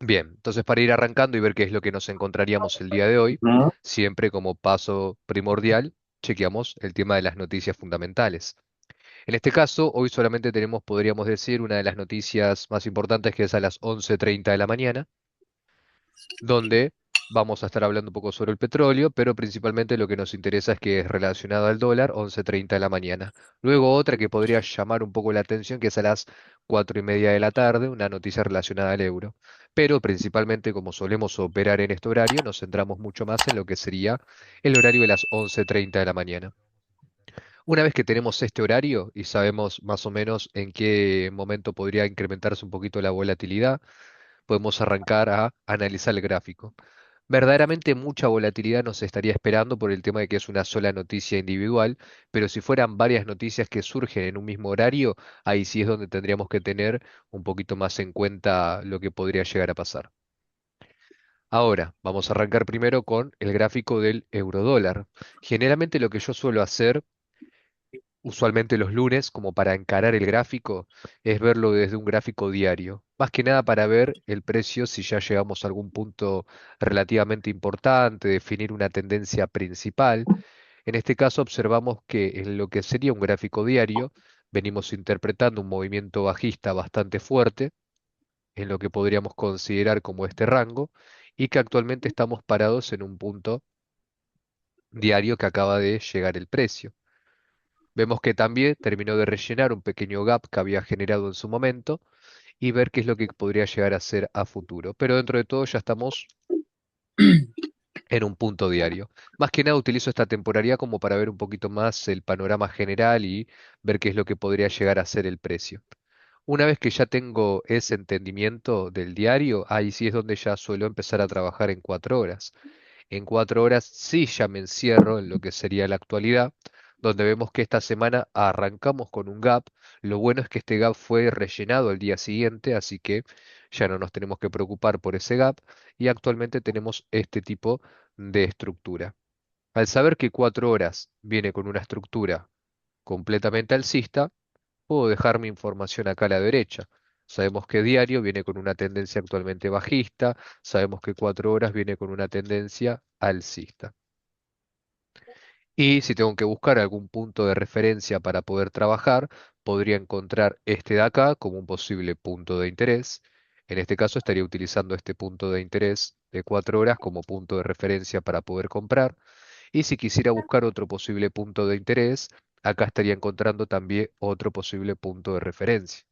Bien, entonces para ir arrancando y ver qué es lo que nos encontraríamos el día de hoy, Ujú. siempre como paso primordial, chequeamos el tema de las noticias fundamentales. En este caso, hoy solamente tenemos, podríamos decir, una de las noticias más importantes que es a las 11:30 de la mañana, donde vamos a estar hablando un poco sobre el petróleo, pero principalmente lo que nos interesa es que es relacionado al dólar, 11:30 de la mañana. Luego otra que podría llamar un poco la atención, que es a las 4:30 de la tarde, una noticia relacionada al euro. Pero principalmente, como solemos operar en este horario, nos centramos mucho más en lo que sería el horario de las 11:30 de la mañana. Una vez que tenemos este horario y sabemos más o menos en qué momento podría incrementarse un poquito la volatilidad, podemos arrancar a analizar el gráfico. Verdaderamente mucha volatilidad nos estaría esperando por el tema de que es una sola noticia individual, pero si fueran varias noticias que surgen en un mismo horario, ahí sí es donde tendríamos que tener un poquito más en cuenta lo que podría llegar a pasar. Ahora, vamos a arrancar primero con el gráfico del eurodólar. Generalmente lo que yo suelo hacer usualmente los lunes, como para encarar el gráfico, es verlo desde un gráfico diario. Más que nada para ver el precio si ya llegamos a algún punto relativamente importante, definir una tendencia principal. En este caso observamos que en lo que sería un gráfico diario, venimos interpretando un movimiento bajista bastante fuerte, en lo que podríamos considerar como este rango, y que actualmente estamos parados en un punto diario que acaba de llegar el precio. Vemos que también terminó de rellenar un pequeño gap que había generado en su momento y ver qué es lo que podría llegar a ser a futuro. Pero dentro de todo ya estamos en un punto diario. Más que nada utilizo esta temporalidad como para ver un poquito más el panorama general y ver qué es lo que podría llegar a ser el precio. Una vez que ya tengo ese entendimiento del diario, ahí sí es donde ya suelo empezar a trabajar en 4 horas. En 4 horas sí ya me encierro en lo que sería la actualidad, donde vemos que esta semana arrancamos con un gap. Lo bueno es que este gap fue rellenado al día siguiente, así que ya no nos tenemos que preocupar por ese gap y actualmente tenemos este tipo de estructura. Al saber que 4 horas viene con una estructura completamente alcista, puedo dejar mi información acá a la derecha. Sabemos que diario viene con una tendencia actualmente bajista, sabemos que 4 horas viene con una tendencia alcista. Y si tengo que buscar algún punto de referencia para poder trabajar, podría encontrar este de acá como un posible punto de interés. En este caso estaría utilizando este punto de interés de 4 horas como punto de referencia para poder comprar. Y si quisiera buscar otro posible punto de interés, acá estaría encontrando también otro posible punto de referencia.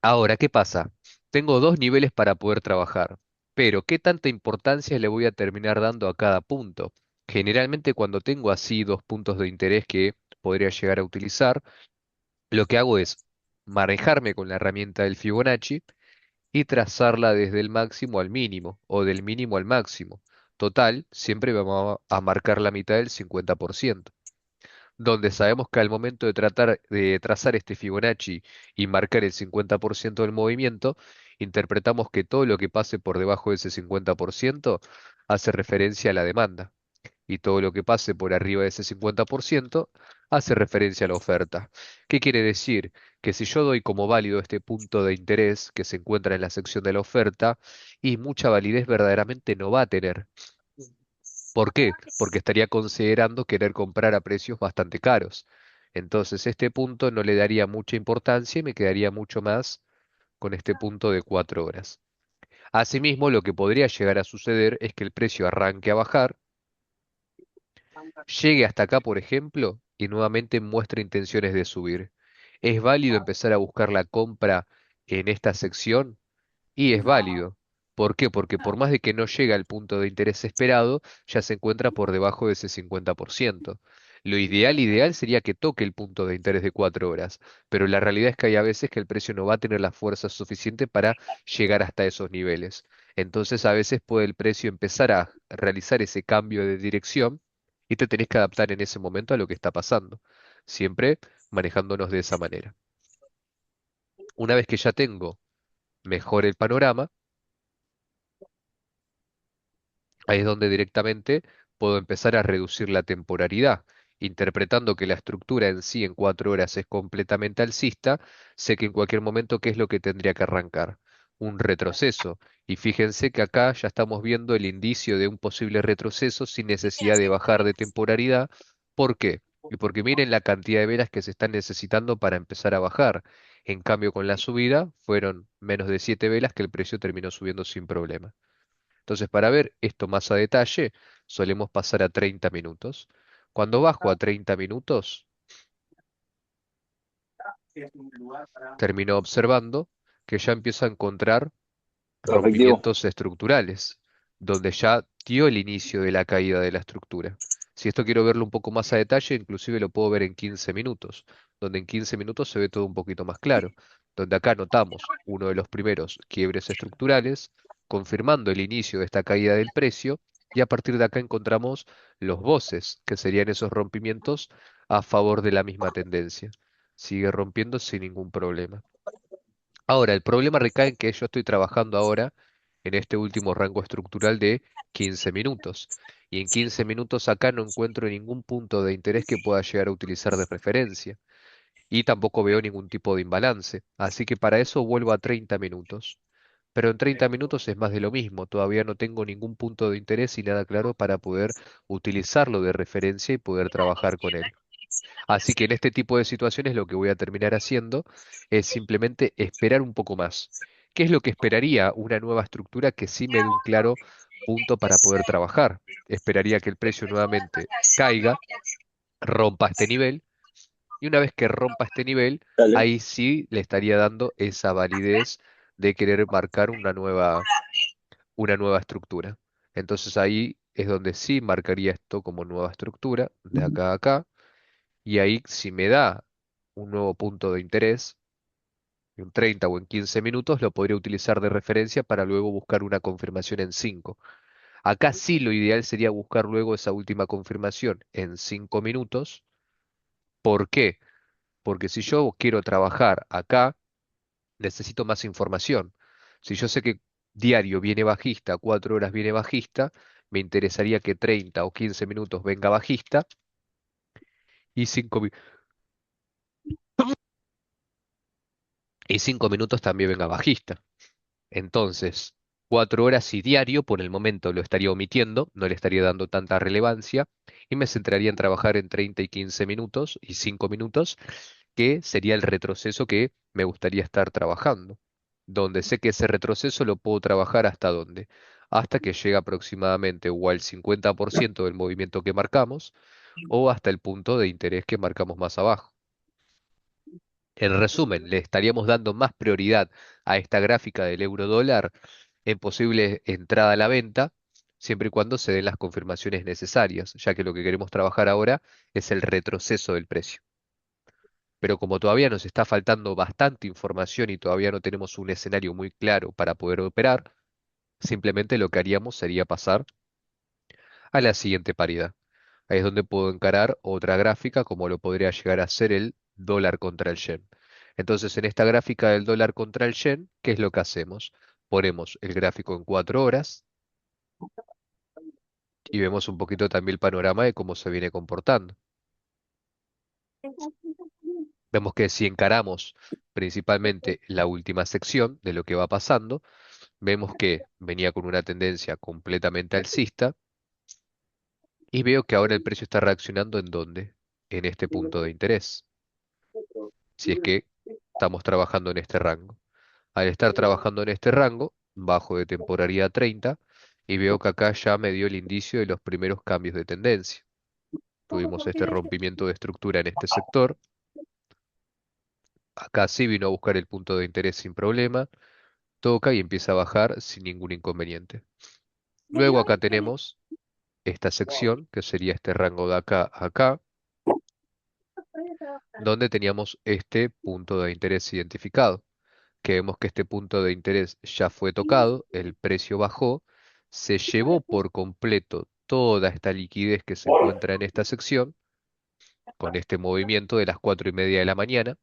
Ahora, ¿qué pasa? Tengo dos niveles para poder trabajar, pero ¿qué tanta importancia le voy a terminar dando a cada punto? Generalmente cuando tengo así dos puntos de interés que podría llegar a utilizar, lo que hago es manejarme con la herramienta del Fibonacci y trazarla desde el máximo al mínimo o del mínimo al máximo. Total, siempre vamos a marcar la mitad del 50%, donde sabemos que al momento de tratar de trazar este Fibonacci y marcar el 50% del movimiento, interpretamos que todo lo que pase por debajo de ese 50% hace referencia a la demanda y todo lo que pase por arriba de ese 50% hace referencia a la oferta. ¿Qué quiere decir? Que si yo doy como válido este punto de interés que se encuentra en la sección de la oferta, y mucha validez verdaderamente no va a tener. ¿Por qué? Porque estaría considerando querer comprar a precios bastante caros. Entonces, este punto no le daría mucha importancia y me quedaría mucho más con este punto de 4 horas. Asimismo, lo que podría llegar a suceder es que el precio arranque a bajar, llegue hasta acá, por ejemplo, y nuevamente muestre intenciones de subir. ¿Es válido empezar a buscar la compra en esta sección? Y es válido. ¿Por qué? Porque por más de que no llegue al punto de interés esperado, ya se encuentra por debajo de ese 50%. Lo ideal sería que toque el punto de interés de 4 horas, pero la realidad es que hay a veces que el precio no va a tener la fuerza suficiente para llegar hasta esos niveles. Entonces a veces puede el precio empezar a realizar ese cambio de dirección y te tenés que adaptar en ese momento a lo que está pasando, siempre manejándonos de esa manera. Una vez que ya tengo mejor el panorama, ahí es donde directamente puedo empezar a reducir la temporalidad Interpretando que la estructura en sí en 4 horas es completamente alcista, sé que en cualquier momento qué es lo que tendría que arrancar. Un retroceso. Y fíjense que acá ya estamos viendo el indicio de un posible retroceso sin necesidad de bajar de temporalidad. ¿Por qué? Y porque miren la cantidad de velas que se están necesitando para empezar a bajar. En cambio, con la subida fueron menos de 7 velas que el precio terminó subiendo sin problema. Entonces, para ver esto más a detalle, solemos pasar a 30 minutos. Cuando bajo a 30 minutos, termino observando que ya empiezo a encontrar Efectivo. rompimientos estructurales, donde ya dio el inicio de la caída de la estructura. Si esto quiero verlo un poco más a detalle, inclusive lo puedo ver en 15 minutos, donde en 15 minutos se ve todo un poquito más claro, donde acá notamos uno de los primeros quiebres estructurales, confirmando el inicio de esta caída del precio, y a partir de acá encontramos los voces, que serían esos rompimientos a favor de la misma tendencia. Sigue rompiendo sin ningún problema. Ahora, el problema recae en que yo estoy trabajando ahora en este último rango estructural de 15 minutos. Y en 15 minutos acá no encuentro ningún punto de interés que pueda llegar a utilizar de referencia. Y tampoco veo ningún tipo de imbalance. Así que para eso vuelvo a 30 minutos. Pero en 30 minutos es más de lo mismo. Todavía no tengo ningún punto de interés y nada claro para poder utilizarlo de referencia y poder trabajar con él. Así que en este tipo de situaciones lo que voy a terminar haciendo es simplemente esperar un poco más. ¿Qué es lo que esperaría una nueva estructura que sí me dé un claro punto para poder trabajar? Esperaría que el precio nuevamente caiga, rompa este nivel, y una vez que rompa este nivel, Dale. ahí sí le estaría dando esa validez de querer marcar una nueva estructura. Entonces ahí es donde sí marcaría esto como nueva estructura, de acá a acá. Y ahí, si me da un nuevo punto de interés, en 30 o en 15 minutos, lo podría utilizar de referencia para luego buscar una confirmación en 5. Acá sí lo ideal sería buscar luego esa última confirmación en 5 minutos. ¿Por qué? Porque si yo quiero trabajar acá, necesito más información. Si yo sé que diario viene bajista, 4 horas viene bajista, me interesaría que 30 o 15 minutos venga bajista y 5 minutos también venga bajista. Entonces, 4 horas y diario por el momento lo estaría omitiendo, no le estaría dando tanta relevancia y me centraría en trabajar en 30 y 15 minutos y 5 minutos, que sería el retroceso que me gustaría estar trabajando, donde sé que ese retroceso lo puedo trabajar hasta dónde, hasta que llegue aproximadamente o al 50% del movimiento que marcamos o hasta el punto de interés que marcamos más abajo. En resumen, le estaríamos dando más prioridad a esta gráfica del euro dólar en posible entrada a la venta, siempre y cuando se den las confirmaciones necesarias, ya que lo que queremos trabajar ahora es el retroceso del precio. Pero como todavía nos está faltando bastante información y todavía no tenemos un escenario muy claro para poder operar, simplemente lo que haríamos sería pasar a la siguiente paridad. Ahí es donde puedo encarar otra gráfica como lo podría llegar a ser el dólar contra el yen. Entonces, en esta gráfica del dólar contra el yen, ¿qué es lo que hacemos? Ponemos el gráfico en 4 horas y vemos un poquito también el panorama de cómo se viene comportando. Vemos que si encaramos principalmente la última sección de lo que va pasando, vemos que venía con una tendencia completamente alcista y veo que ahora el precio está reaccionando ¿en dónde? En este punto de interés, si es que estamos trabajando en este rango. Al estar trabajando en este rango, bajo de temporalidad 30, y veo que acá ya me dio el indicio de los primeros cambios de tendencia. Tuvimos este rompimiento de estructura en este sector. Acá sí vino a buscar el punto de interés sin problema, toca y empieza a bajar sin ningún inconveniente. Luego acá tenemos esta sección, que sería este rango de acá a acá, donde teníamos este punto de interés identificado, que vemos que este punto de interés ya fue tocado, el precio bajó, se llevó por completo toda esta liquidez que se encuentra en esta sección, con este movimiento de las 4:30 de la mañana,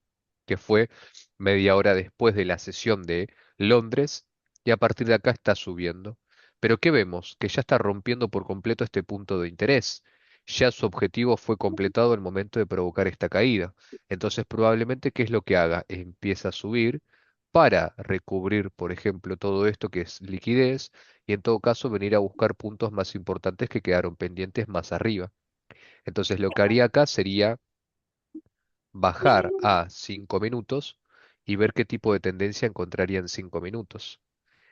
que fue media hora después de la sesión de Londres, y a partir de acá está subiendo. Pero ¿qué vemos? Que ya está rompiendo por completo este punto de interés. ya su objetivo fue completado al momento de provocar esta caída. Entonces, probablemente, ¿qué es lo que haga? Empieza a subir para recubrir, por ejemplo, todo esto que es liquidez y en todo caso venir a buscar puntos más importantes que quedaron pendientes más arriba. Entonces, lo que haría acá sería bajar a 5 minutos y ver qué tipo de tendencia encontraría en 5 minutos.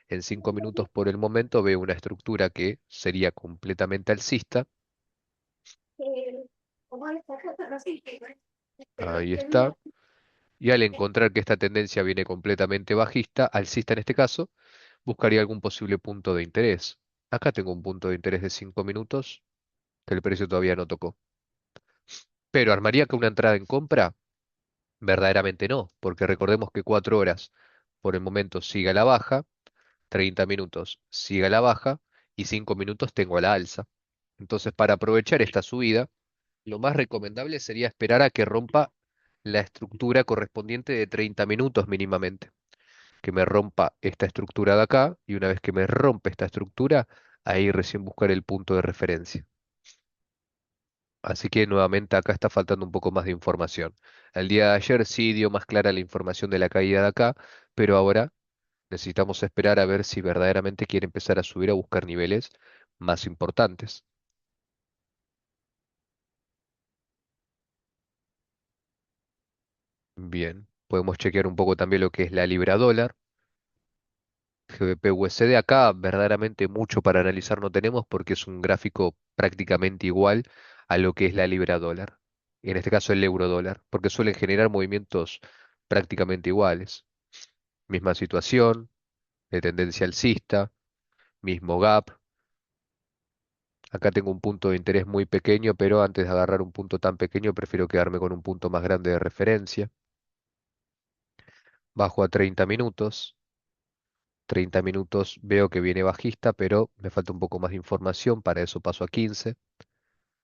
En 5 minutos por el momento veo una estructura que sería completamente alcista. Ahí está. Y al encontrar que esta tendencia viene completamente bajista, alcista en este caso, buscaría algún posible punto de interés. Acá tengo un punto de interés de 5 minutos que el precio todavía no tocó. Pero ¿armaría que una entrada en compra? Verdaderamente no, porque recordemos que 4 horas por el momento sigue a la baja, 30 minutos sigue a la baja y 5 minutos tengo a la alza. Entonces, para aprovechar esta subida, lo más recomendable sería esperar a que rompa la estructura correspondiente de 30 minutos mínimamente. Que me rompa esta estructura de acá y una vez que me rompe esta estructura, ahí recién buscar el punto de referencia. Así que nuevamente acá está faltando un poco más de información. El día de ayer sí dio más clara la información de la caída de acá, pero ahora necesitamos esperar a ver si verdaderamente quiere empezar a subir a buscar niveles más importantes. Bien, podemos chequear un poco también lo que es la libra dólar. GBP USD acá verdaderamente mucho para analizar no tenemos porque es un gráfico prácticamente igual a lo que es la libra dólar. Y en este caso el euro dólar, porque suelen generar movimientos prácticamente iguales. Misma situación, de tendencia alcista, mismo gap. Acá tengo un punto de interés muy pequeño, pero antes de agarrar un punto tan pequeño prefiero quedarme con un punto más grande de referencia. Bajo a 30 minutos. 30 minutos veo que viene bajista, pero me falta un poco más de información, para eso paso a 15.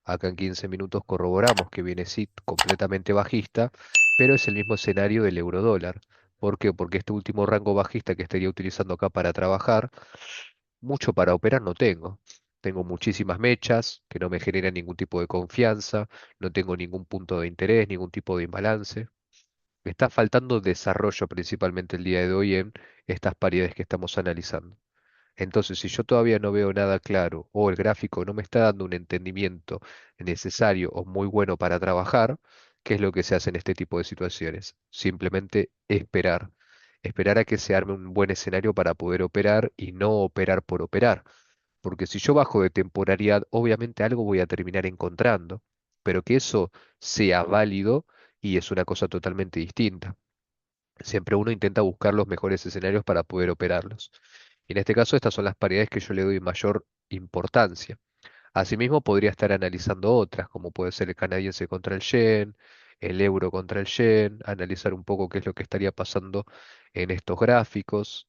Acá en 15 minutos corroboramos que viene sí completamente bajista, pero es el mismo escenario del euro dólar. ¿Por qué? Porque este último rango bajista que estaría utilizando acá para trabajar, mucho para operar no tengo. Tengo muchísimas mechas que no me generan ningún tipo de confianza, no tengo ningún punto de interés, ningún tipo de imbalance. Me está faltando desarrollo principalmente el día de hoy en estas paridades que estamos analizando. Entonces, si yo todavía no veo nada claro o el gráfico no me está dando un entendimiento necesario o muy bueno para trabajar, ¿qué es lo que se hace en este tipo de situaciones? Simplemente esperar. Esperar a que se arme un buen escenario para poder operar y no operar por operar. Porque si yo bajo de temporalidad, obviamente algo voy a terminar encontrando, pero que eso sea válido y es una cosa totalmente distinta. Siempre uno intenta buscar los mejores escenarios para poder operarlos. Y en este caso, estas son las paridades que yo le doy mayor importancia. Asimismo, podría estar analizando otras, como puede ser el canadiense contra el yen, el euro contra el yen, analizar un poco qué es lo que estaría pasando en estos gráficos,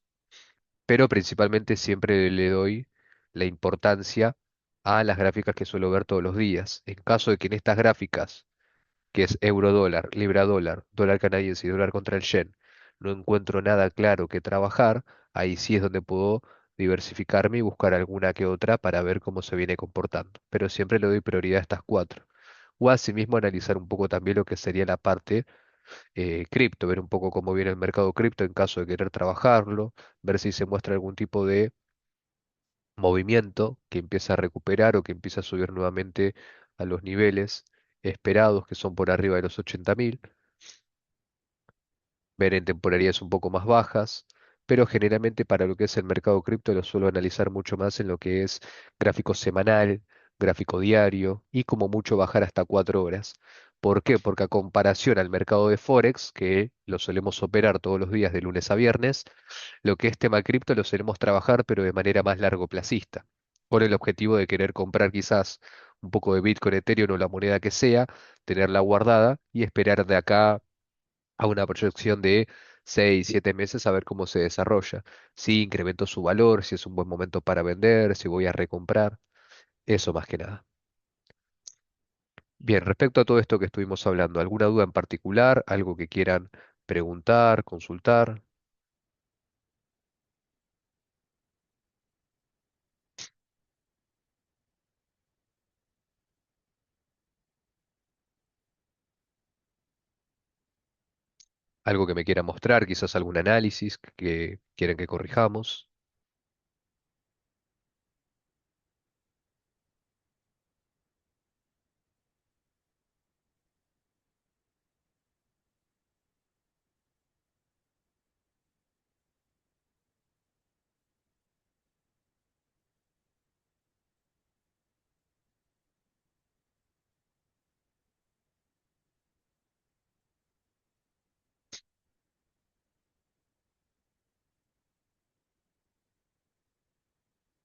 pero principalmente siempre le doy la importancia a las gráficas que suelo ver todos los días. En caso de que en estas gráficas que es euro dólar, libra dólar, dólar canadiense y dólar contra el yen, no encuentro nada claro que trabajar, ahí sí es donde puedo diversificarme y buscar alguna que otra para ver cómo se viene comportando. Pero siempre le doy prioridad a estas cuatro. O asimismo analizar un poco también lo que sería la parte cripto, ver un poco cómo viene el mercado cripto en caso de querer trabajarlo, ver si se muestra algún tipo de movimiento que empieza a recuperar o que empieza a subir nuevamente a los niveles esperados que son por arriba de los 80.000, ver en temporalidades un poco más bajas, pero generalmente para lo que es el mercado cripto lo suelo analizar mucho más en lo que es gráfico semanal, gráfico diario y como mucho bajar hasta 4 horas. ¿Por qué? Porque a comparación al mercado de Forex, que lo solemos operar todos los días de lunes a viernes, lo que es tema cripto lo solemos trabajar pero de manera más largoplacista, con el objetivo de querer comprar quizás un poco de Bitcoin, Ethereum o la moneda que sea, tenerla guardada y esperar de acá a una proyección de 6, 7 meses a ver cómo se desarrolla. Si incrementó su valor, si es un buen momento para vender, si voy a recomprar, eso más que nada. Bien, respecto a todo esto que estuvimos hablando, ¿alguna duda en particular? ¿Algo que quieran preguntar, consultar? Algo que me quiera mostrar, quizás algún análisis que quieren que corrijamos.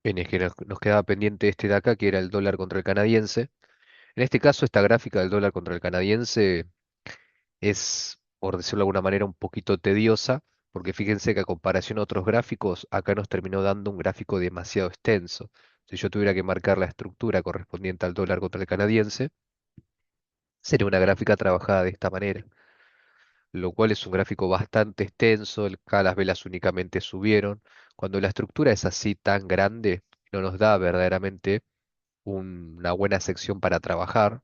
Bien, es que nos quedaba pendiente este de acá, que era el dólar contra el canadiense. En este caso, esta gráfica del dólar contra el canadiense es, por decirlo de alguna manera, un poquito tediosa, porque fíjense que a comparación a otros gráficos, acá nos terminó dando un gráfico demasiado extenso. Si yo tuviera que marcar la estructura correspondiente al dólar contra el canadiense, sería una gráfica trabajada de esta manera, lo cual es un gráfico bastante extenso, acá las velas únicamente subieron. Cuando la estructura es así tan grande, no nos da verdaderamente una buena sección para trabajar,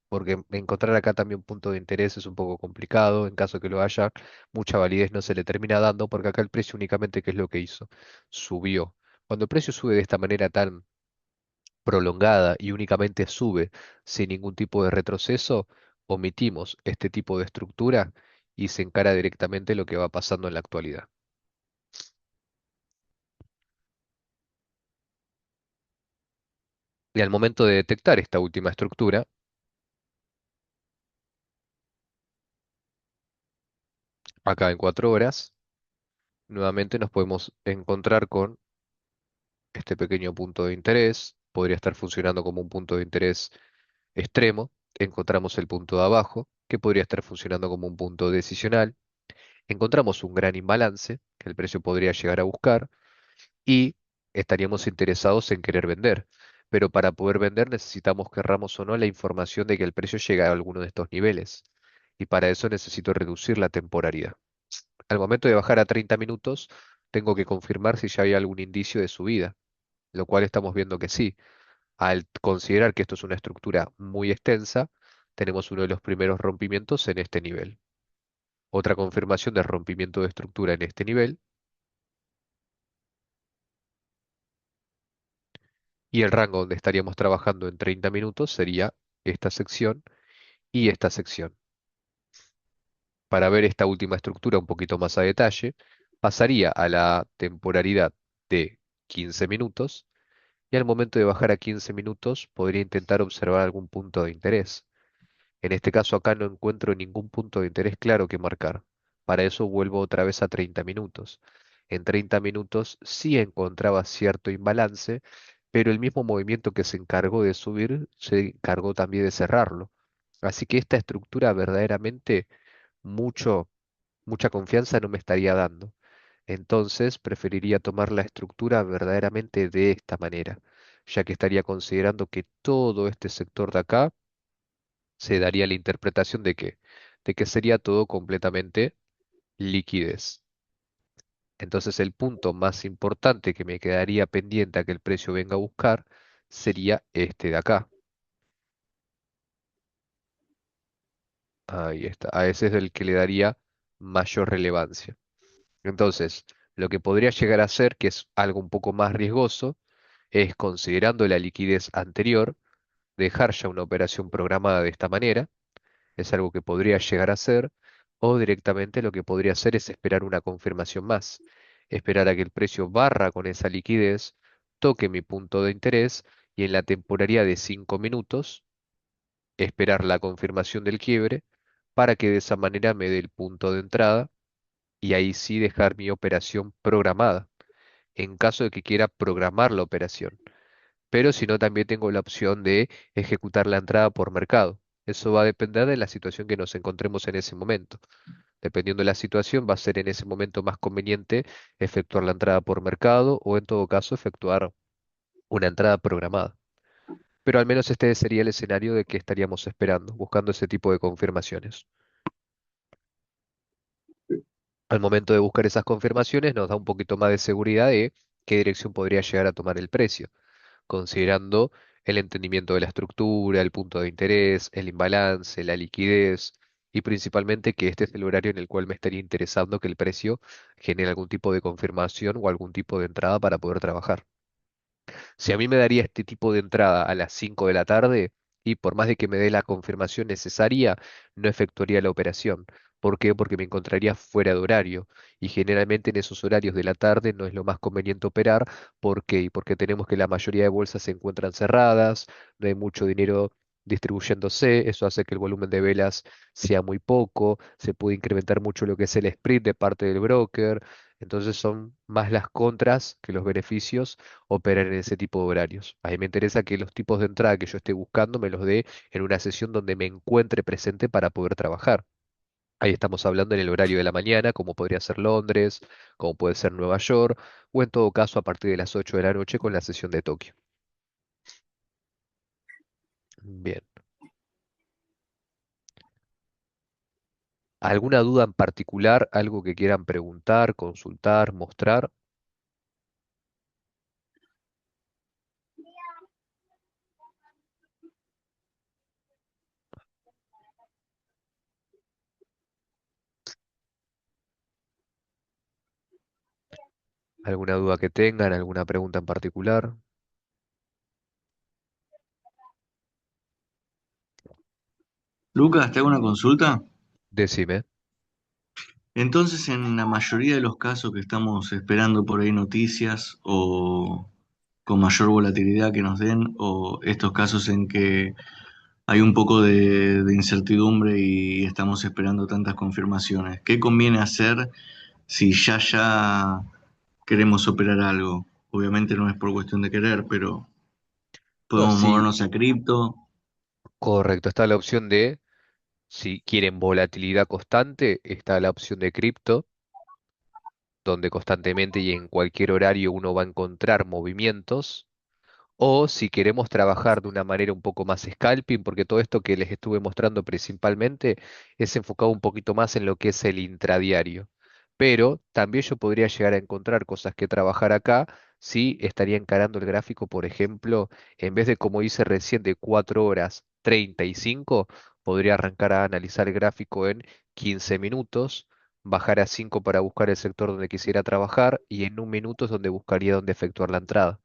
porque encontrar acá también un punto de interés es un poco complicado, en caso que lo haya, mucha validez no se le termina dando, porque acá el precio únicamente, ¿qué es lo que hizo? Subió. Cuando el precio sube de esta manera tan prolongada y únicamente sube sin ningún tipo de retroceso, omitimos este tipo de estructura y se encara directamente lo que va pasando en la actualidad. Y al momento de detectar esta última estructura, acá en 4 horas, nuevamente nos podemos encontrar con este pequeño punto de interés, podría estar funcionando como un punto de interés extremo. Encontramos el punto de abajo, que podría estar funcionando como un punto decisional. Encontramos un gran imbalance que el precio podría llegar a buscar y estaríamos interesados en querer vender. Pero para poder vender necesitamos, querramos o no, la información de que el precio llega a alguno de estos niveles. Y para eso necesito reducir la temporalidad. Al momento de bajar a 30 minutos, tengo que confirmar si ya hay algún indicio de subida, lo cual estamos viendo que sí. Al considerar que esto es una estructura muy extensa, tenemos uno de los primeros rompimientos en este nivel. Otra confirmación de rompimiento de estructura en este nivel y el rango donde estaríamos trabajando en 30 minutos sería esta sección y esta sección. Para ver esta última estructura un poquito más a detalle, pasaría a la temporalidad de 15 minutos y al momento de bajar a 15 minutos podría intentar observar algún punto de interés. En este caso acá no encuentro ningún punto de interés claro que marcar. Para eso vuelvo otra vez a 30 minutos. En 30 minutos sí encontraba cierto imbalance, pero el mismo movimiento que se encargó de subir se encargó también de cerrarlo. Así que esta estructura verdaderamente mucho, mucha confianza no me estaría dando. Entonces preferiría tomar la estructura verdaderamente de esta manera, ya que estaría considerando que todo este sector de acá se daría la interpretación de que sería todo completamente liquidez. Entonces el punto más importante que me quedaría pendiente a que el precio venga a buscar sería este de acá. Ahí está. A ese es el que le daría mayor relevancia. Entonces, lo que podría llegar a ser, que es algo un poco más riesgoso, es considerando la liquidez anterior, dejar ya una operación programada de esta manera. Es algo que podría llegar a ser, o directamente lo que podría hacer es esperar una confirmación más, esperar a que el precio barra con esa liquidez, toque mi punto de interés y en la temporalidad de 5 minutos esperar la confirmación del quiebre para que de esa manera me dé el punto de entrada y ahí sí dejar mi operación programada, en caso de que quiera programar la operación. Pero si no, también tengo la opción de ejecutar la entrada por mercado. Eso va a depender de la situación que nos encontremos en ese momento. Dependiendo de la situación, va a ser en ese momento más conveniente efectuar la entrada por mercado o en todo caso efectuar una entrada programada. Pero al menos este sería el escenario de que estaríamos esperando, buscando ese tipo de confirmaciones. Al momento de buscar esas confirmaciones nos da un poquito más de seguridad de qué dirección podría llegar a tomar el precio, considerando el entendimiento de la estructura, el punto de interés, el imbalance, la liquidez. y principalmente que este es el horario en el cual me estaría interesando que el precio genere algún tipo de confirmación o algún tipo de entrada para poder trabajar. Si a mí me daría este tipo de entrada a las 5 de la tarde, y por más de que me dé la confirmación necesaria, no efectuaría la operación. ¿Por qué? Porque me encontraría fuera de horario. Y generalmente en esos horarios de la tarde no es lo más conveniente operar. ¿Por qué? Y porque tenemos que la mayoría de bolsas se encuentran cerradas, no hay mucho dinero distribuyéndose, eso hace que el volumen de velas sea muy poco, se puede incrementar mucho lo que es el spread de parte del broker. Entonces son más las contras que los beneficios operar en ese tipo de horarios. A mí me interesa que los tipos de entrada que yo esté buscando me los dé en una sesión donde me encuentre presente para poder trabajar. Ahí estamos hablando en el horario de la mañana, como podría ser Londres, como puede ser Nueva York, o en todo caso a partir de las 8 de la noche con la sesión de Tokio. Bien. ¿Alguna duda en particular? ¿Algo que quieran preguntar, consultar, mostrar? ¿Alguna duda que tengan? ¿Alguna pregunta en particular? Lucas, te hago una consulta. Decime. Entonces, en la mayoría de los casos que estamos esperando por ahí noticias o con mayor volatilidad que nos den, o estos casos en que hay un poco de incertidumbre y estamos esperando tantas confirmaciones, ¿qué conviene hacer si ya queremos operar algo? Obviamente no es por cuestión de querer, pero No, podemos sí, movernos a cripto. correcto. Está la opción de si quieren volatilidad constante, está la opción de cripto, donde constantemente y en cualquier horario uno va a encontrar movimientos. O si queremos trabajar de una manera un poco más scalping, porque todo esto que les estuve mostrando principalmente es enfocado un poquito más en lo que es el intradiario. Pero también yo podría llegar a encontrar cosas que trabajar acá si estaría encarando el gráfico, por ejemplo, en vez de como hice recién de 4 horas 35, podría arrancar a analizar el gráfico en 15 minutos, bajar a 5 para buscar el sector donde quisiera trabajar y en un minuto es donde buscaría dónde efectuar la entrada.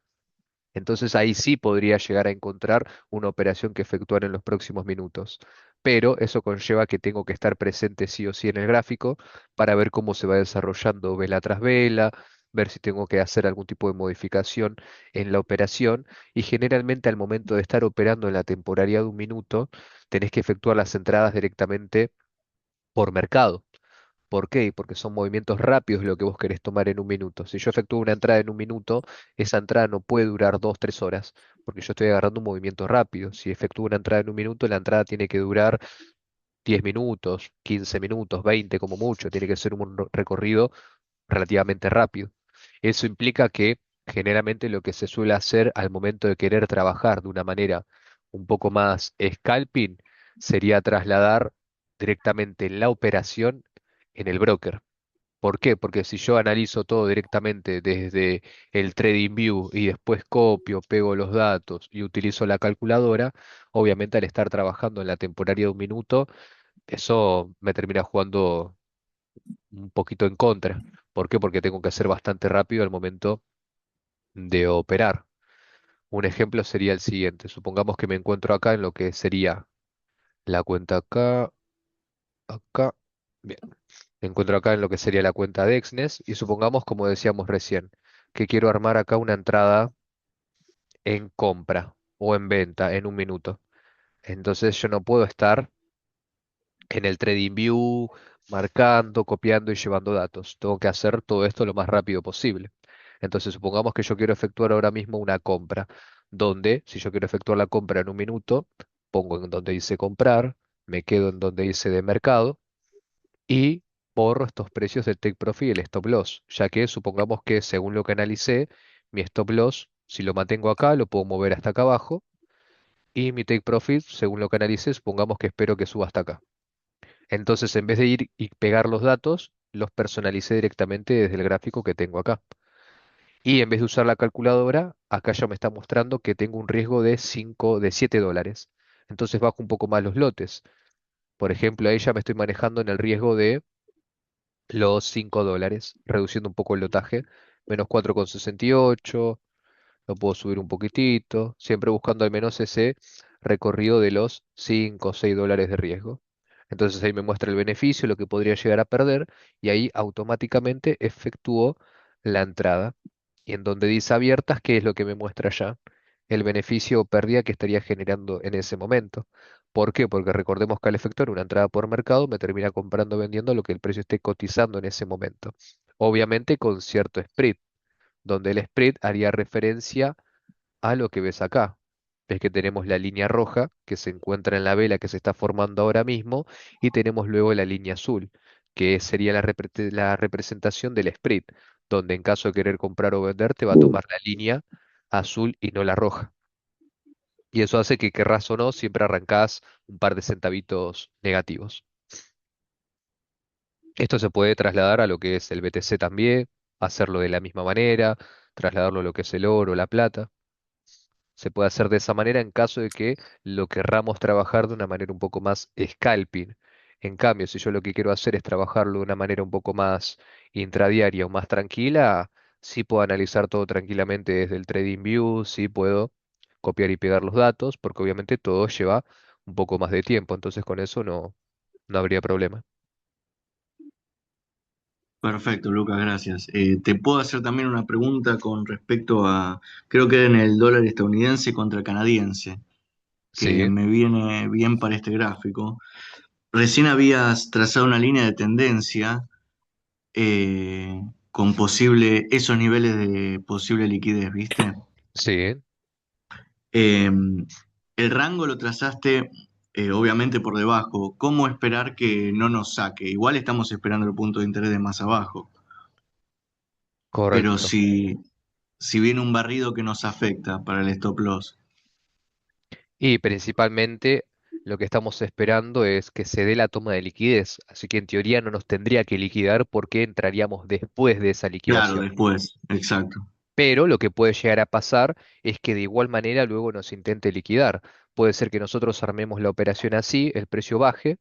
Entonces ahí sí podría llegar a encontrar una operación que efectuar en los próximos minutos. Pero eso conlleva que tengo que estar presente sí o sí en el gráfico para ver cómo se va desarrollando vela tras vela, ver si tengo que hacer algún tipo de modificación en la operación. Y generalmente al momento de estar operando en la temporalidad de un minuto, tenés que efectuar las entradas directamente por mercado. ¿Por qué? Porque son movimientos rápidos lo que vos querés tomar en un minuto. Si yo efectúo una entrada en un minuto, esa entrada no puede durar 2, 3 horas, porque yo estoy agarrando un movimiento rápido. Si efectúo una entrada en un minuto, la entrada tiene que durar 10 minutos, 15 minutos, 20 como mucho. Tiene que ser un recorrido relativamente rápido. Eso implica que generalmente lo que se suele hacer al momento de querer trabajar de una manera un poco más scalping sería trasladar directamente la operación en el broker. ¿Por qué? Porque si yo analizo todo directamente desde el TradingView y después copio, pego los datos y utilizo la calculadora, obviamente al estar trabajando en la temporaria de un minuto, eso me termina jugando un poquito en contra. ¿Por qué? Porque tengo que ser bastante rápido al momento de operar. Un ejemplo sería el siguiente. Supongamos que me encuentro acá en lo que sería la cuenta acá, acá. Bien. Me encuentro acá en lo que sería la cuenta de Exnes y supongamos, como decíamos recién, que quiero armar acá una entrada en compra o en venta en un minuto. Entonces yo no puedo estar en el TradingView marcando, copiando y llevando datos. Tengo que hacer todo esto lo más rápido posible. Entonces supongamos que yo quiero efectuar ahora mismo una compra, donde si yo quiero efectuar la compra en un minuto, pongo en donde dice comprar, me quedo en donde dice de mercado y borro estos precios del take profit y el stop loss, ya que supongamos que según lo que analicé, mi stop loss, si lo mantengo acá, lo puedo mover hasta acá abajo y mi take profit, según lo que analicé, supongamos que espero que suba hasta acá. Entonces, en vez de ir y pegar los datos, los personalicé directamente desde el gráfico que tengo acá. Y en vez de usar la calculadora, acá ya me está mostrando que tengo un riesgo de 5, de $7. Entonces bajo un poco más los lotes. Por ejemplo, ahí ya me estoy manejando en el riesgo de los $5, reduciendo un poco el lotaje, menos 4,68. Lo puedo subir un poquitito, siempre buscando al menos ese recorrido de los 5 o $6 de riesgo. Entonces ahí me muestra el beneficio, lo que podría llegar a perder, y ahí automáticamente efectúo la entrada. Y en donde dice abiertas, ¿qué es lo que me muestra ya? El beneficio o pérdida que estaría generando en ese momento. ¿Por qué? Porque recordemos que al efectuar una entrada por mercado me termina comprando o vendiendo lo que el precio esté cotizando en ese momento. Obviamente con cierto spread, donde el spread haría referencia a lo que ves acá. Ves que tenemos la línea roja que se encuentra en la vela que se está formando ahora mismo y tenemos luego la línea azul, que sería la representación del spread, donde en caso de querer comprar o vender te va a tomar la línea azul y no la roja. Y eso hace que querrás o no, siempre arrancás un par de centavitos negativos. Esto se puede trasladar a lo que es el BTC también, hacerlo de la misma manera, trasladarlo a lo que es el oro, la plata. Se puede hacer de esa manera en caso de que lo querramos trabajar de una manera un poco más scalping. En cambio, si yo lo que quiero hacer es trabajarlo de una manera un poco más intradiaria o más tranquila, sí puedo analizar todo tranquilamente desde el TradingView, sí puedo copiar y pegar los datos, porque obviamente todo lleva un poco más de tiempo, entonces con eso no habría problema. Perfecto, Lucas, gracias. Te puedo hacer también una pregunta con respecto a, creo que en el dólar estadounidense contra canadiense, que Sí, me viene bien para este gráfico. Recién habías trazado una línea de tendencia con esos niveles de posible liquidez, ¿viste? sí, Eh, el rango lo trazaste obviamente por debajo. ¿Cómo esperar que no nos saque? Igual estamos esperando el punto de interés de más abajo, pero correcto. si viene un barrido que nos afecta para el stop loss. Y principalmente lo que estamos esperando es que se dé la toma de liquidez, así que en teoría no nos tendría que liquidar porque entraríamos después de esa Claro, liquidación. después, exacto. Pero lo que puede llegar a pasar es que de igual manera luego nos intente liquidar. Puede ser que nosotros armemos la operación así, el precio baje,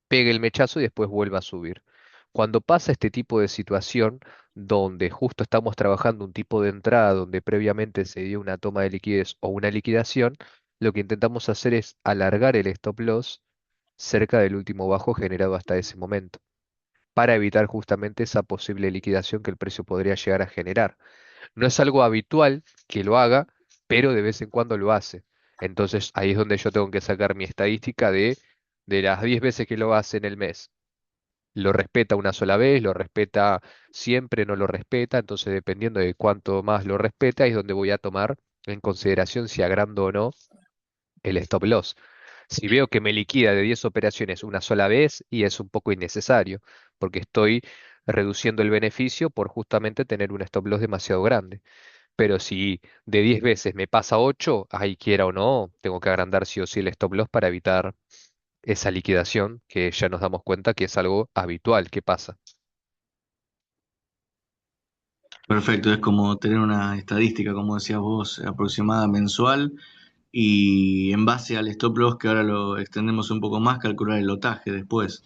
pegue el mechazo y después vuelva a subir. Cuando pasa este tipo de situación, donde justo estamos trabajando un tipo de entrada donde previamente se dio una toma de liquidez o una liquidación, lo que intentamos hacer es alargar el stop loss cerca del último bajo generado hasta ese momento, para evitar justamente esa posible liquidación que el precio podría llegar a generar. No es algo habitual que lo haga, pero de vez en cuando lo hace. Entonces ahí es donde yo tengo que sacar mi estadística de las 10 veces que lo hace en el mes. Lo respeta una sola vez, lo respeta siempre, no lo respeta, entonces dependiendo de cuánto más lo respeta es donde voy a tomar en consideración si agrando o no el stop loss. Si veo que me liquida de 10 operaciones una sola vez y es un poco innecesario, porque estoy reduciendo el beneficio por justamente tener un stop loss demasiado grande. Pero si de 10 veces me pasa 8, ahí quiera o no, tengo que agrandar sí o sí el stop loss para evitar esa liquidación que ya nos damos cuenta que es algo habitual que pasa. Perfecto, es como tener una estadística, como decías vos, aproximada mensual y en base al stop loss, que ahora lo extendemos un poco más, calcular el lotaje después.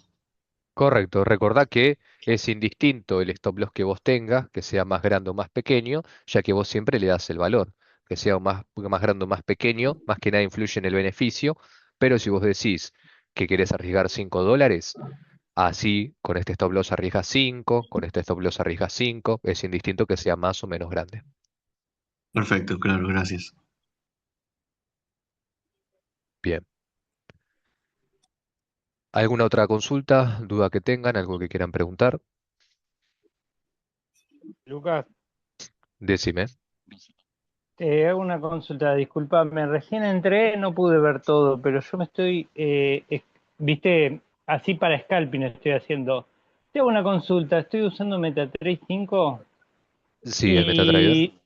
Correcto, recordá que es indistinto el stop loss que vos tengas, que sea más grande o más pequeño, ya que vos siempre le das el valor, que sea más grande o más pequeño, más que nada influye en el beneficio, pero si vos decís que querés arriesgar $5, así con este stop loss arriesgas 5, con este stop loss arriesgas 5, es indistinto que sea más o menos grande. Perfecto, claro, gracias. Bien. ¿Alguna otra consulta, duda que tengan, algo que quieran preguntar? Lucas, Decime. te hago una consulta, discúlpame, recién entré, no pude ver todo, pero yo me estoy, viste, así para scalping estoy haciendo. Te hago una consulta, estoy usando MetaTrader 5 Sí, el MetaTrader. y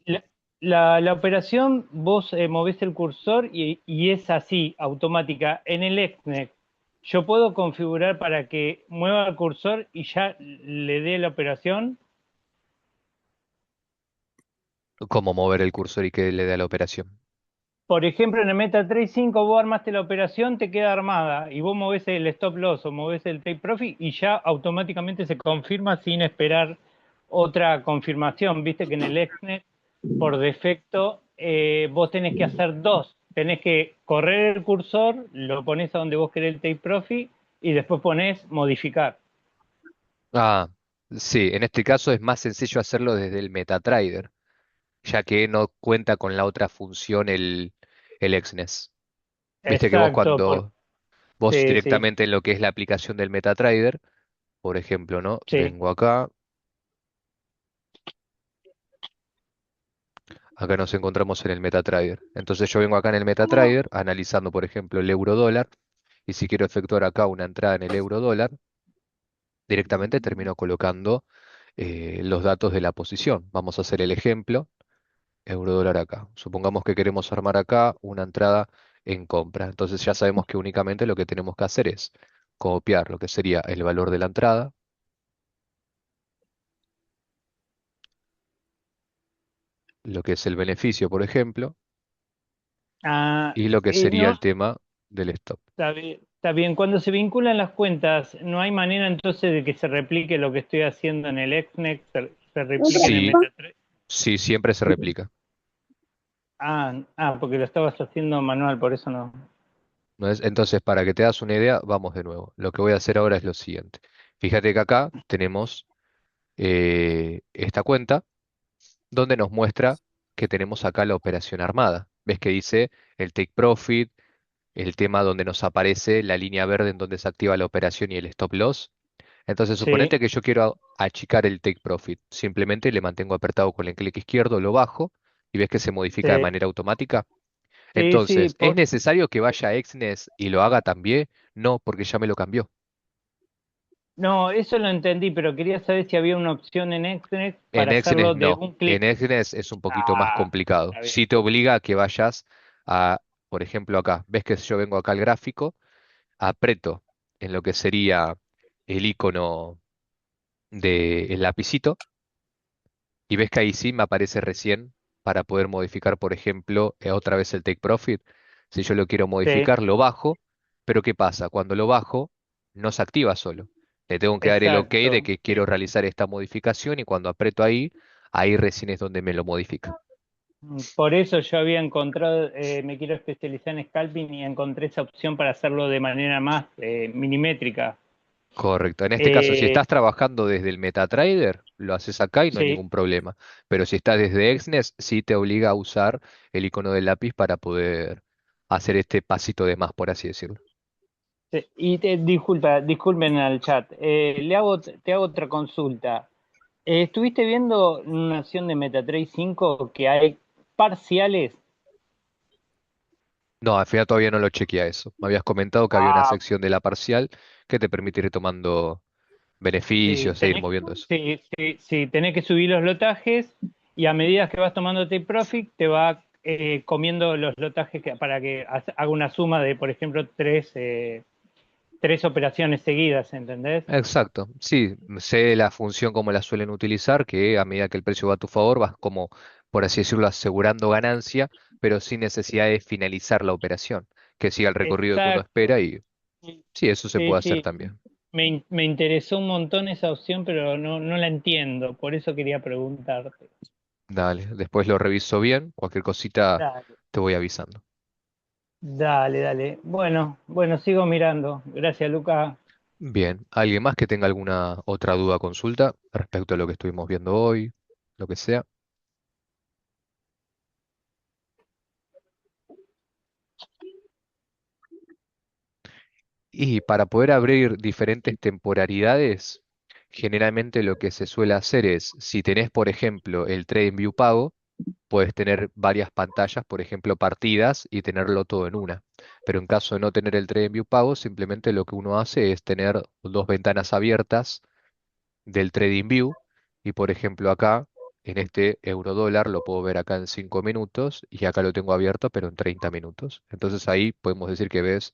la operación, vos movés el cursor y es así, automática. En el XNET, yo puedo configurar para que mueva el cursor y ya le dé la operación. ¿Cómo mover el cursor y que le dé a la operación? por ejemplo, en el MetaTrader 5 vos armaste la operación, te queda armada y vos movés el stop loss o movés el take profit y ya automáticamente se confirma sin esperar otra confirmación. Viste que en el Exnet, por defecto, vos tenés que hacer dos. Tenés que correr el cursor, lo pones a donde vos querés el take profit y después ponés modificar. Ah, sí, en este caso es más sencillo hacerlo desde el MetaTrader, ya que no cuenta con la otra función el Exnes. Viste que vos Exacto, porque cuando vos sí, sí, directamente en lo que es la aplicación del MetaTrader, por ejemplo, ¿no? sí, Vengo acá, acá nos encontramos en el MetaTrader. Entonces yo vengo acá en el MetaTrader analizando, por ejemplo, el euro dólar, y si quiero efectuar acá una entrada en el euro dólar, directamente termino colocando los datos de la posición. Vamos a hacer el ejemplo, euro dólar acá. Supongamos que queremos armar acá una entrada en compra. Entonces ya sabemos que únicamente lo que tenemos que hacer es copiar lo que sería el valor de la entrada, lo que es el beneficio, por ejemplo, ah, y lo que sería no, el tema del stop. está bien, está bien. Cuando se vinculan las cuentas, ¿no hay manera entonces de que se replique lo que estoy haciendo en el Exnex, se replique en el Sí, MetaTrader? sí, siempre se replica. Porque lo estabas haciendo manual, por eso no. ¿No es? Entonces, para que te das una idea, vamos de nuevo. Lo que voy a hacer ahora es lo siguiente. Fíjate que acá tenemos esta cuenta donde nos muestra que tenemos acá la operación armada. ¿Ves que dice el take profit, el tema donde nos aparece la línea verde en donde se activa la operación y el stop loss? Entonces, Sí, suponete que yo quiero achicar el take profit. Simplemente le mantengo apretado con el clic izquierdo, lo bajo y ves que se modifica de sí, manera automática. sí, sí, Entonces, ¿es necesario que vaya a Exnes y lo haga también? No, porque ya me lo cambió. no, eso lo entendí, pero quería saber si había una opción en Exnex En para Exnes hacerlo de no. un En clic. Exnes es un poquito más Ah, complicado. está bien. Si te obliga a que vayas a, por ejemplo, acá. ¿Ves que yo vengo acá al gráfico? Aprieto en lo que sería el icono del lapicito y ves que ahí sí me aparece recién para poder modificar, por ejemplo, otra vez el take profit. Si yo lo quiero Sí, modificar, lo bajo, pero ¿qué pasa? Cuando lo bajo, no se activa solo. Le tengo que dar el OK de exacto. que quiero Sí. realizar esta modificación y cuando aprieto ahí, ahí recién es donde me lo modifica. Por eso yo había encontrado, me quiero especializar en scalping y encontré esa opción para hacerlo de manera más milimétrica. Correcto. En este caso, si Eh, estás trabajando desde el MetaTrader, lo haces acá y no hay sí, ningún problema. Pero si estás desde Exnes, sí te obliga a usar el icono del lápiz para poder hacer este pasito de más, por así decirlo. sí. Disculpen al chat. Te hago otra consulta. ¿Estuviste viendo una acción de MetaTrader 5 que hay parciales? No, al final todavía no lo chequeé a eso. Me habías comentado que había una Ah, sección de la parcial que te permite ir tomando sí, beneficios e ir moviendo eso. sí, tenés que subir los lotajes y a medida que vas tomando take profit te va comiendo los lotajes para que haga una suma de, por ejemplo, tres operaciones seguidas, ¿entendés? Exacto, sí, sé la función como la suelen utilizar, que a medida que el precio va a tu favor vas como, por así decirlo, asegurando ganancia, pero sin necesidad de finalizar la operación, que siga el recorrido que uno espera Exacto. y sí, eso se Sí, puede hacer sí. también. Me interesó un montón esa opción, pero no la entiendo, por eso quería preguntarte. Dale, después lo reviso bien, cualquier cosita Dale, te voy avisando. dale. Bueno, sigo mirando. Gracias, Luca. Bien, ¿alguien más que tenga alguna otra duda o consulta respecto a lo que estuvimos viendo hoy, lo que sea? Y para poder abrir diferentes temporalidades, generalmente lo que se suele hacer es, si tenés, por ejemplo, el TradingView pago, puedes tener varias pantallas, por ejemplo, partidas y tenerlo todo en una. Pero en caso de no tener el TradingView pago, simplemente lo que uno hace es tener dos ventanas abiertas del TradingView y, por ejemplo, acá, en este euro dólar, lo puedo ver acá en 5 minutos y acá lo tengo abierto, pero en 30 minutos. Entonces ahí podemos decir que ves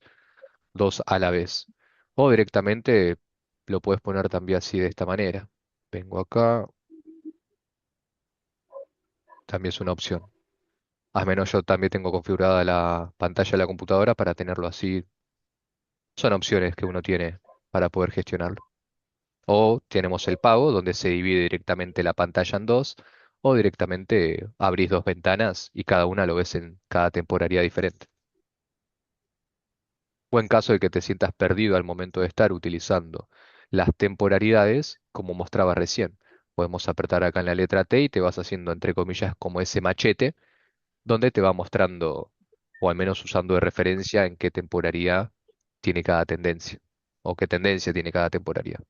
dos a la vez. O directamente lo puedes poner también así de esta manera. Vengo acá, también es una opción. Al menos yo también tengo configurada la pantalla de la computadora para tenerlo así. Son opciones que uno tiene para poder gestionarlo. O tenemos el pago, donde se divide directamente la pantalla en dos, o directamente abrís dos ventanas y cada una lo ves en cada temporalidad diferente. O en caso de que te sientas perdido al momento de estar utilizando las temporalidades, como mostraba recién. Podemos apretar acá en la letra T y te vas haciendo, entre comillas, como ese machete, donde te va mostrando, o al menos usando de referencia, en qué temporalidad tiene cada tendencia, o qué tendencia tiene cada temporalidad.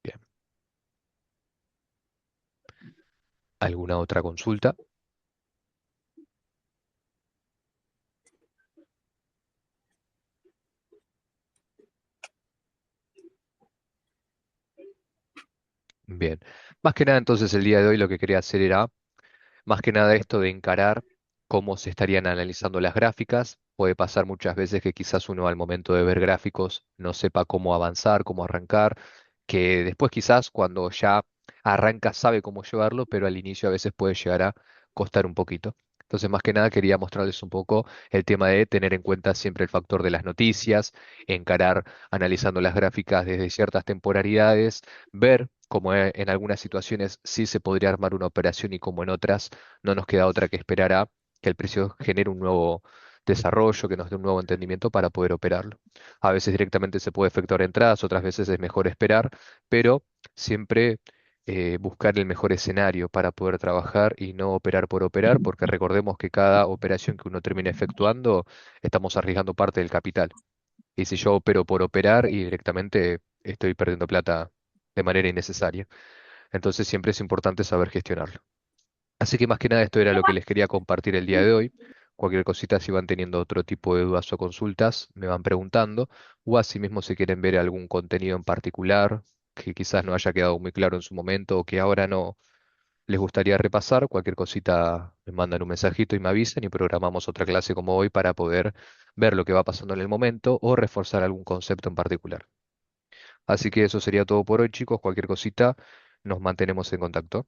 Bien. ¿Alguna otra consulta? Bien. Más que nada, entonces, el día de hoy lo que quería hacer era más que nada esto de encarar cómo se estarían analizando las gráficas. Puede pasar muchas veces que quizás uno al momento de ver gráficos no sepa cómo avanzar, cómo arrancar, que después quizás cuando ya arranca sabe cómo llevarlo, pero al inicio a veces puede llegar a costar un poquito. Entonces, más que nada quería mostrarles un poco el tema de tener en cuenta siempre el factor de las noticias, encarar analizando las gráficas desde ciertas temporalidades, ver cómo en algunas situaciones sí se podría armar una operación y como en otras no nos queda otra que esperar a que el precio genere un nuevo desarrollo, que nos dé un nuevo entendimiento para poder operarlo. A veces directamente se puede efectuar entradas, otras veces es mejor esperar, pero siempre buscar el mejor escenario para poder trabajar y no operar por operar, porque recordemos que cada operación que uno termine efectuando, estamos arriesgando parte del capital. Y si yo opero por operar y directamente estoy perdiendo plata de manera innecesaria. Entonces siempre es importante saber gestionarlo. Así que más que nada esto era lo que les quería compartir el día de hoy. Cualquier cosita, si van teniendo otro tipo de dudas o consultas, me van preguntando. O asimismo, si quieren ver algún contenido en particular que quizás no haya quedado muy claro en su momento o que ahora no les gustaría repasar, cualquier cosita me mandan un mensajito y me avisan y programamos otra clase como hoy para poder ver lo que va pasando en el momento o reforzar algún concepto en particular. Así que eso sería todo por hoy, chicos. Cualquier cosita, nos mantenemos en contacto.